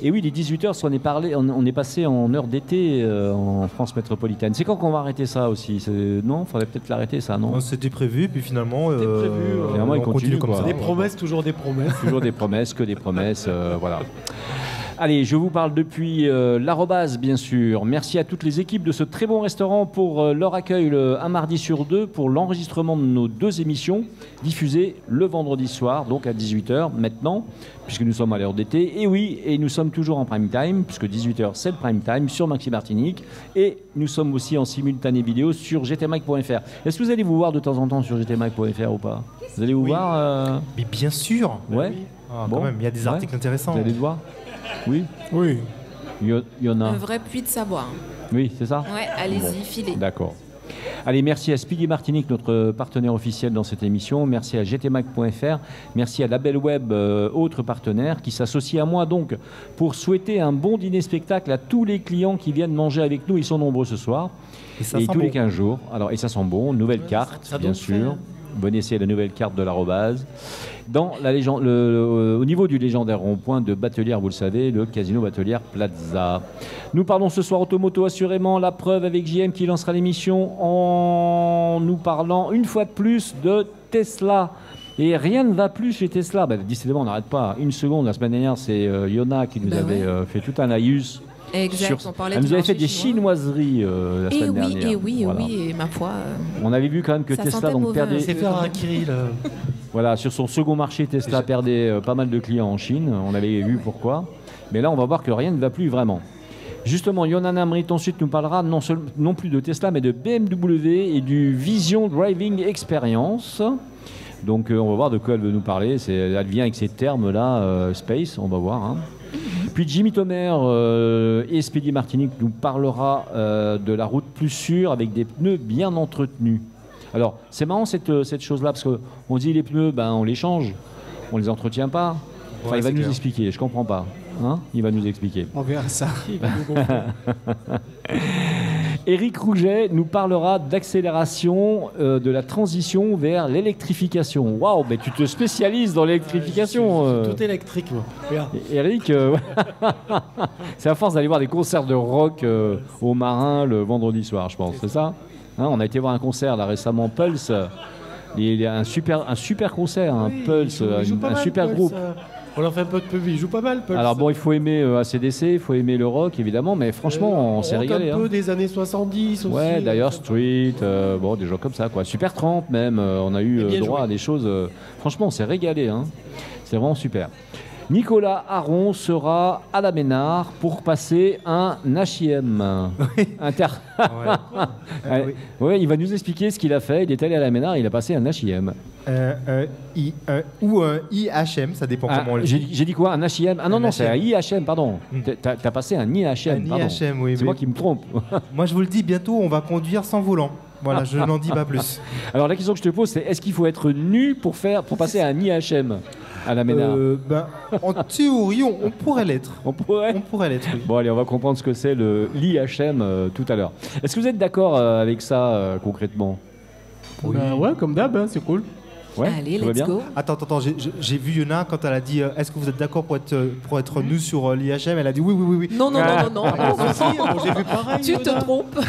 Et oui, les 18h, on est passé en heure d'été en France métropolitaine. C'est quand qu'on va arrêter ça aussi? Non, il faudrait peut-être l'arrêter ça, non? C'était prévu, puis finalement, finalement il continue comme ça. Des promesses, toujours des promesses. Toujours des promesses, que des promesses, voilà. Allez, je vous parle depuis l'Arrobase, bien sûr. Merci à toutes les équipes de ce très bon restaurant pour leur accueil un mardi sur deux pour l'enregistrement de nos 2 émissions diffusées le vendredi soir, donc à 18h maintenant, puisque nous sommes à l'heure d'été. Et oui, et nous sommes toujours en prime time, puisque 18h c'est le prime time sur Maxi Martinique. Et nous sommes aussi en simultané vidéo sur gtmike.fr. Est-ce que vous allez vous voir de temps en temps sur gtmike.fr ou pas? Vous allez vous voir Mais bien sûr. Ouais. Quand même, il y a des articles intéressants. Vous allez le voir? Oui. Oui. Il y en a. Un vrai puits de savoir. Oui, c'est ça? Ouais, allez-y, filez. D'accord. Allez, merci à Speedy Martinique, notre partenaire officiel dans cette émission. Merci à gtmac.fr. Merci à Label Web, autre partenaire, qui s'associe à moi donc pour souhaiter un bon dîner-spectacle à tous les clients qui viennent manger avec nous. Ils sont nombreux ce soir. Et tous les 15 jours. Alors, et ça sent bon. Nouvelle carte, ça bien sûr. faire. Venez essayer la nouvelle carte de l'Arrobase. Dans la légende, au niveau du légendaire rond-point de Batelière, vous le savez, le Casino Batelière Plaza. Nous parlons ce soir automoto, assurément. La preuve avec JM qui lancera l'émission en nous parlant une fois de plus de Tesla. Et rien ne va plus chez Tesla. Décidément, on n'arrête pas. Une seconde, la semaine dernière, c'est Yona qui nous avait fait tout un laïus. Exact, on parlait elle nous du avait fait marché des chinoiseries la semaine dernière. Et oui, Voilà. et ma foi. On avait vu quand même que Ça Tesla sentait donc, mauvais, perdait. C'est faire un Kirill. Voilà, sur son second marché, Tesla perdait pas mal de clients en Chine. On avait vu pourquoi. Mais là, on va voir que rien ne va plus vraiment. Justement, Yonana Amrit ensuite nous parlera non plus de Tesla, mais de BMW et du Vision Driving Experience. Donc, on va voir de quoi elle veut nous parler. Elle vient avec ces termes-là, Space, on va voir. Hein. Puis Jimmy Tomer et Speedy Martinique nous parlera de la route plus sûre avec des pneus bien entretenus. Alors, c'est marrant cette chose-là, parce qu'on dit les pneus, on les change, on les entretient pas. Enfin, Ouais, il va c'est nous clair. expliquer, je comprends pas. Hein, il va nous expliquer. On verra ça. Éric Rouget nous parlera d'accélération de la transition vers l'électrification. Waouh, mais tu te spécialises dans l'électrification. Tout électrique, moi. Regarde. Eric, c'est à force d'aller voir des concerts de rock au Marin le vendredi soir, je pense, c'est ça? Hein, on a été voir un concert là récemment, Pulse. Il y a un super concert, un Oui, Pulse, il joue pas un mal, super Pulse. groupe. On leur fait un peu de pub, il joue pas mal, Pulse. Alors bon, il faut aimer ACDC, il faut aimer le rock évidemment, mais franchement, on s'est régalé. Un peu Hein. des années 70 aussi. Ouais, d'ailleurs Street, bon, des gens comme ça, quoi. Super 30 même, on a eu bien droit joué. à des choses. Franchement, on s'est régalé. Hein. C'est vraiment super. Nicolas Aron sera à la Ménard pour passer un HM. Oui. Ouais, il va nous expliquer ce qu'il a fait. Il est allé à la Ménard, il a passé un HM. Ou un IHM, ça dépend comment on le dit. J'ai dit quoi? Un HM? Ah non, Un non, c'est un HM. IHM, pardon. T'as passé un IHM, Un pardon. IHM, oui, C'est oui. moi qui me trompe. Moi, je vous le dis, bientôt, on va conduire sans volant. Voilà, je n'en dis pas plus. Alors la question que je te pose, c'est est-ce qu'il faut être nu pour passer à un IHM à la Ménard? En théorie, on pourrait l'être. On pourrait. On pourrait l'être, oui. Bon allez, on va comprendre ce que c'est l'IHM tout à l'heure. Est-ce que vous êtes d'accord avec ça concrètement? Ouais, comme d'hab, hein, c'est cool. Ouais, Allez, tout va let's bien go. Attends, j'ai vu Yona quand elle a dit est-ce que vous êtes d'accord pour être nu sur l'IHM? Elle a dit oui. Non. Moi aussi, bon, j'ai vu pareil. Tu te trompes.